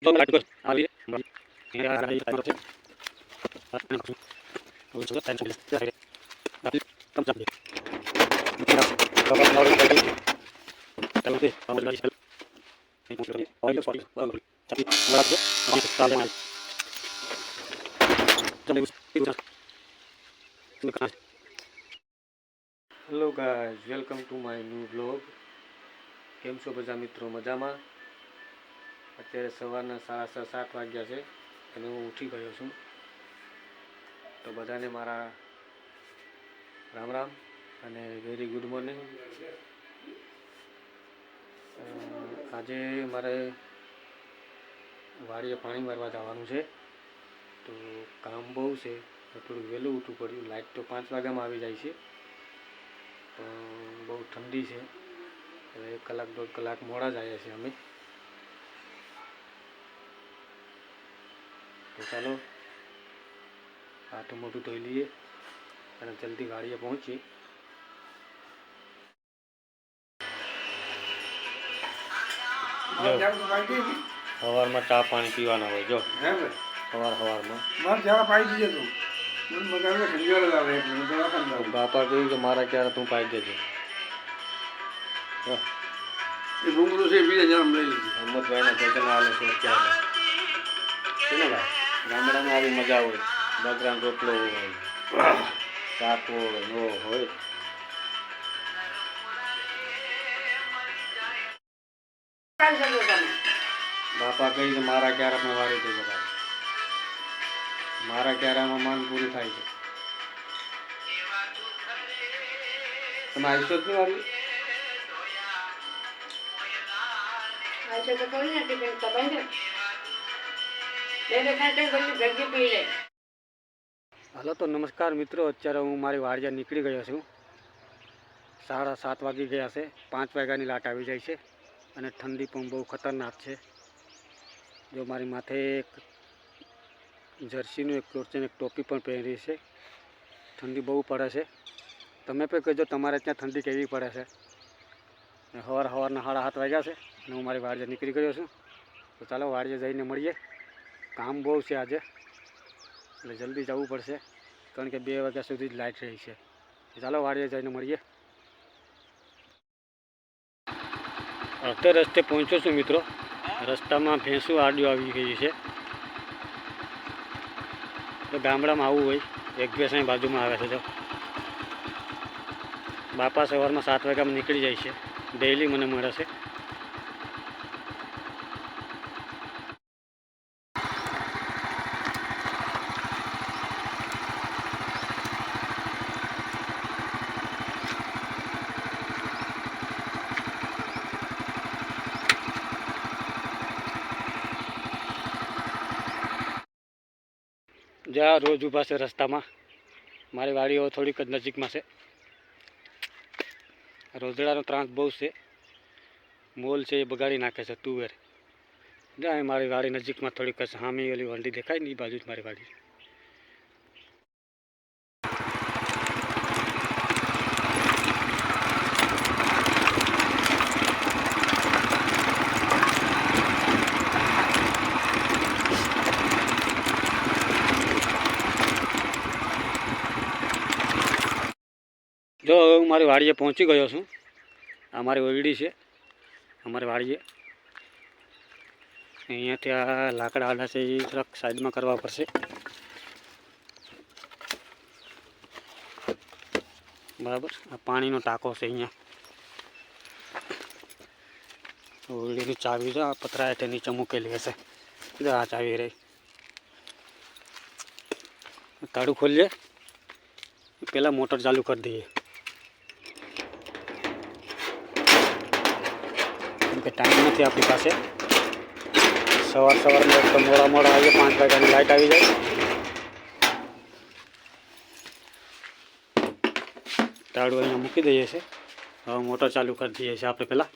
જો લાઈટ કર આવી ये आ रही है तो वो जो टेंशन ले रहा है कम जल्दी मेरा तो काम और कर दी चलते हम लोग चल नहीं पूछ रहे और ये सॉरी चलिए बड़ा जो हम साले में चलिए उस कहां hello guys welcome to my new blog. કેમ છો બધા મિત્રો? મજામાં? અત્યારે સવારના 6:30-7 વાગ્યા છે અને હું ઉઠી ગયો છું। તો બધાને મારા રામ રામ અને વેરી ગુડ મોર્નિંગ। આજે મારે વાડીએ પાણી મારવા જવાનું છે, તો કામ બહુ છે તો થોડું વહેલું ઉઠવું પડ્યું। લાઇટ તો 5 વાગ્યામાં આવી જાય છે, બહુ ઠંડી છે, હવે 1 કલાક 1.5 કલાક મોડા જ આવ્યા છીએ અમે। તો ચાલો હાથું મોઢું ધોઈ લઈએ અને જલ્દી વાડીએ પહોંચીએ। સવારમાં ચા પાણી પીવાના હોય, જો સવારમાં બાપા કહ્યું કે મારા ક્યારે તું પાઈ દેજે। અહમદભાઈના ભજન આલે છે અત્યારે છે ને ભાઈ, ગામડામાં આવી મજા હોય, બગરાનો રોટલો હોય, શાક હોય, નો હોય। બાપા કહી કે મારા ક્યારામાં વારી દેજો ભાઈ, મારા ક્યારામાં માંગ પૂરી થાય છે। તમે આવીશો જ નહીં વારી? હાલો તો નમસ્કાર મિત્રો, અત્યારે હું મારી વાડીએ નીકળી ગયો છું। 7:30 વાગી ગયા છે, 5 વાગ્યાની લાટ આવી જાય છે અને ઠંડી પણ બહુ ખતરનાક છે। જો મારી માથે એક જર્સીનું એક કોટ છે, એક ટોપી પણ પહેરી છે। ઠંડી બહુ પડે છે, તમે પણ કહેજો તમારે ત્યાં ઠંડી કેવી પડે છે। સવારના 7:30 વાગ્યા છે અને હું મારી વાડીએ નીકળી ગયો છું। તો ચાલો વાડીએ જઈને મળીએ। કામ બહુ છે આજે એટલે જલ્દી જવું પડશે, કારણ કે 2 વાગ્યા સુધી જ લાઇટ રહી છે। ચાલો વાડીએ જઈને મળીએ। અડધે રસ્તે પહોંચ્યો છું મિત્રો, રસ્તામાં ભેંસું આડ્યું આવી ગઈ છે। તો ગામડામાં આવું હોય, એક ભેંસ અહીં બાજુમાં આવે છે। જો બાપા સવારમાં 7 વાગ્યામાં નીકળી જાય છે, ડેઈલી મને મળે છે। જ્યાં રોજ ઊભા છે રસ્તામાં, મારી વાડીઓ થોડીક જ નજીકમાં છે। રોજડાનો ત્રાસ બહુ છે, મોલ છે એ બગાડી નાખે છે તુવેર। જ્યાં મારી વાડી નજીકમાં થોડીક સામે ઓલી વંડી દેખાય ને, એ બાજુ જ મારી વાડી। જો હું મારી વાડીએ પહોંચી ગયો છું। આ મારી ઓયડી છે, અમારી વાડીએ અહીંયાથી આ લાકડા આડા છે એ થોડાક સાઈડમાં કરવા પડશે, બરાબર। આ પાણીનો ટાંકો છે, અહીંયા ઓયડીની ચાવી જો આ પથરા હેઠે નીચે મૂકેલી હશે, જો આ ચાવી રહી। તાળું ખોલીએ પહેલાં મોટર ચાલુ કરી દઈએ, કે ટાઈમ નથી આપણી પાસે। સવારમાં એક તો મોડા આવીએ, 5 વાગ્યાની લાઇટ આવી જાય। તાળું અહીંયા મૂકી દઈએ છીએ, હવે મોટર ચાલુ કરી દઈએ છીએ આપણે પહેલાં।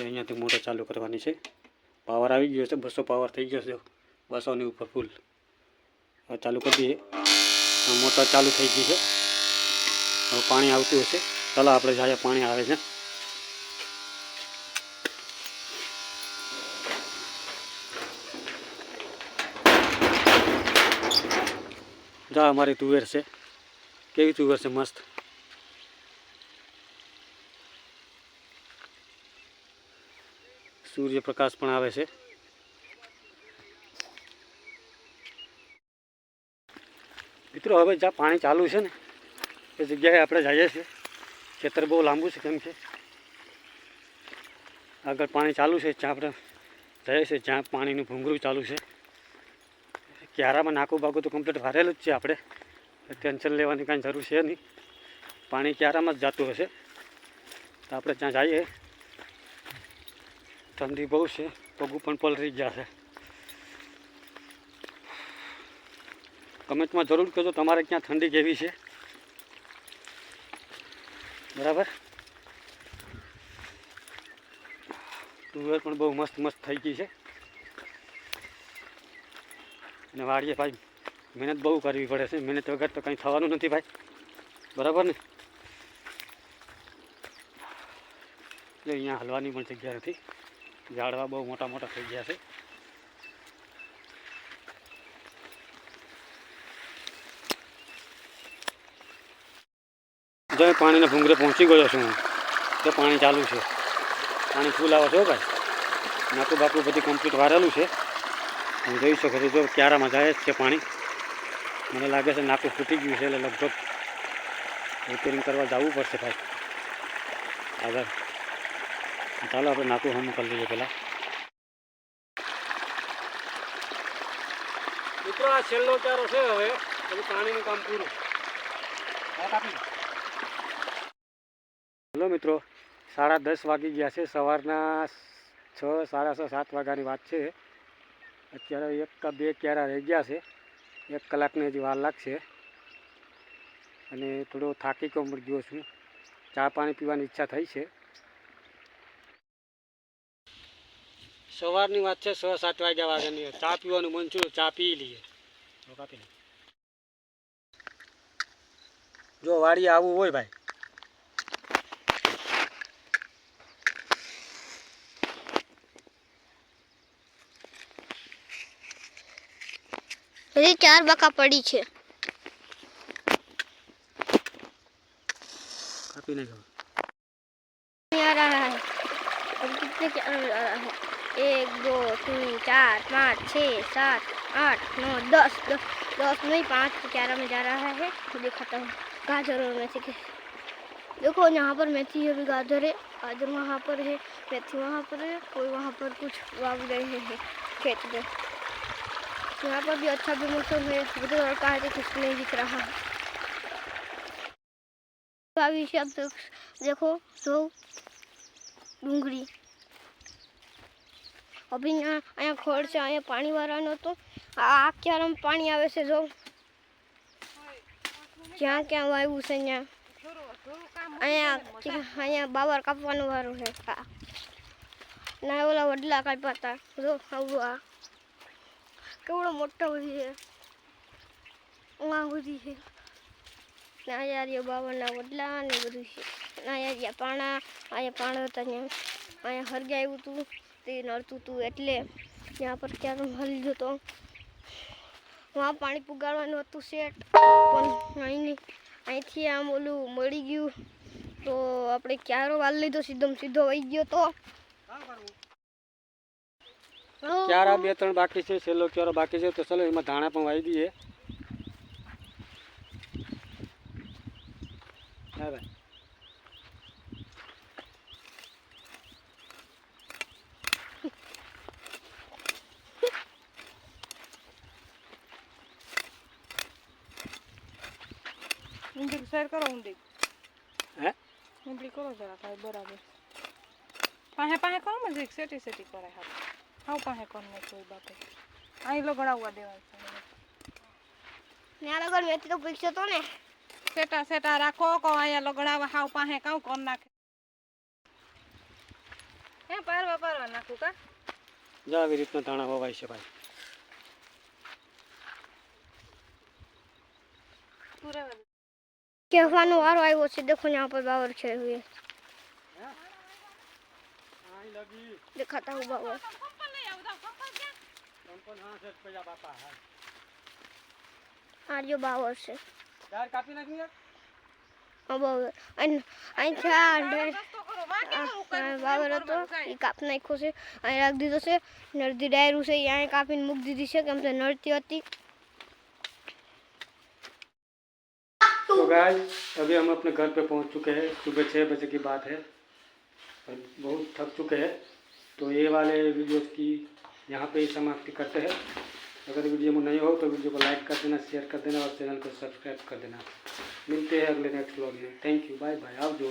અહીંયાથી મોટર ચાલુ કરવાની છે। પાવર આવી ગયો છે, 200 પાવર થઈ ગયો છે, 200ની ઉપર ફૂલ। હવે ચાલુ કરી દઈએ, મોટર ચાલુ થઈ ગઈ છે, હવે પાણી આવતું હશે। ચાલો આપણે જાય, પાણી આવે છે। જા અમારી તુવેર છે, કેવી તુવેર છે, મસ્ત. સૂર્યપ્રકાશ પણ આવે છે. મિત્રો હવે જ્યાં પાણી ચાલુ છે ને એ જગ્યાએ આપણે જઈએ છીએ. ખેતર બહુ લાંબુ છે, કેમ કે આગળ પાણી ચાલુ છે, જ્યાં આપણે જઈએ છીએ, જ્યાં પાણીનું ભૂંગળું ચાલુ છે. ક્યારામાં નાકું બાકું તો કમ્પ્લીટ ભરેલું જ છે. આપણે ટેન્શન લેવાની કાંઈ જરૂર છે નહીં. પાણી ક્યારામાં જ જતું હશે. તો આપણે ત્યાં જઈએ. ઠંડી બહુ છે, પગ પણ પલળી ગયા છે. કમેન્ટમાં જરૂર કહેજો તમારે ક્યાં ઠંડી કેવી છે, બરાબર. તુવેર પણ બહુ મસ્ત મસ્ત થઈ ગઈ છે. અને વાડીએ ભાઈ મહેનત બહુ કરવી પડે છે. મહેનત વગર તો કંઈ થવાનું નથી ભાઈ, બરાબર ને. જો અહીંયા હલવાની પણ જગ્યા નથી. ઝાડવા બહુ મોટા મોટા થઈ ગયા છે. જો પાણીના ભૂંગરે પહોંચી ગયો છું હું. તો પાણી ચાલુ છે, પાણી ફૂલ આવે છે ભાઈ. નાકું બાકું બધી કમ્પ્લીટ વારેલું છે. હું જોઈ શકો છો, જો ક્યારામાં જાય જ છે પાણી. મને લાગે છે નાકું ફૂટી ગયું છે, એટલે લગભગ રિપેરિંગ કરવા જવું પડશે ભાઈ આગળ. ચાલો આપણે નાકું હમ કરી લઈએ પહેલાં. મિત્રો આ છેલ્લો ચારો છે. હવે બધું પાણીનું કામ પૂરું. હેલો મિત્રો, 10:30 વાગી ગયા છે. સવારના 6, 6:30, 7 વાગ્યાની વાત છે. અત્યારે 1 કે 2 ક્યારા રહી ગયા છે. 1 કલાકની હજી વાર લાગશે. અને થોડો થાકી ગયો છું. ચા પાણી પીવાની ઈચ્છા થઈ છે. સવારની વાત છે, 6-7 વાગ્યાની. ચા પીવાનું મન છું, ચા પી લઈએ. જો વાડી આવવું હોય ભાઈ, ये 4 बका पड़ी है। काफी नहीं खबर आ रहा है। अब कितने क्या आ रहा है? 1 2 3 4 5 6 7 8 9 10 10 नहीं 5 11 में जा रहा है। दिखाता हूँ गाजर और मेथी के। देखो यहाँ पर मेथी है, गाजर है, गाजर वहाँ पर है, मेथी वहाँ पर है, कोई वहाँ पर कुछ वाव रहे हैं खेत में। यहाँ पर भी अच्छा भी मौसम है, मुझे लड़का है तो कुछ नहीं दिख रहा है। देखो तो डूंगरी अभी अँ खोड़ से अँ पानी वाला तो आ क्याराम पानी आवे से जो क्या क्या वायु से अँ बाबर कापवानो वारो है ना ओला वडला कापता जो आ केवड़ो मोटो बधी है वहाँ बधी है ना यार ये बाबर ना वडला ने बधु है ना यार ये पाणा आया पाणो था अँ हरगे आव्युं तू ते नड़तुं तू एटले यहाँ पर क्या हली गयो तो वहाँ पाणी पुगाड़वानुं हतुं सेट पण અહીંથી આમ ઓલું મળી ગયું તો આપણે ક્યારો વાળ લીધો સીધો વહી ગયો તો क्यारा 2-3 बाकी है, छेल्लो क्यारो बाकी है। तो चलो एमां धाणा पण वाही दीए। हाँ भाई ઊંડી શેર કરો ઊંડી હે ઊંડી કરો જરા કાંઈ બરાબર પાહે પાહે કરો ને સેટી સેટી કરાય હાથ હાવ પાહે કોણ ને કોઈ બાપે અહીં લગડાવવા દેવાય ને આ લગન મેથી તો પીછો તો ને સેટા સેટા રાખો કો અહીંયા લગડાવા હાવ પાહે કાઉ કોણ નાખે હે પારવા પારવા નાખું કા जा આવી રીતના धाणा વવાય છે ભાઈ। પૂરા कहवानो वारो आयो छे। देखो यहाँ पर बावर छे हुए दिखाता हूँ बावर આ જો બાવર છે યાર કાપી નાખ યાર. આ બાવર અહીંથી બાવર હતો એ કાપી નાખ્યો છે અહીં રાખી દીધો છે નળતી ડાયરું છે એ અહીં કાપીને મૂકી દીધી છે કેમ કે નળતી હતી. तो गाइस अभी हम अपने घर पे पहुंच चुके हैं. सुबह 6 बजे की बात है और बहुत थक चुके हैं. तो ये वाले वीडियोस की यहाँ पे ही समाप्ति करते हैं. अगर वीडियो में नहीं हो तो वीडियो को लाइक कर देना, शेयर कर देना और चैनल को सब्सक्राइब कर देना. मिलते हैं अगले नेक्स्ट व्लॉग में. थैंक यू, बाय बाय, आओ जो.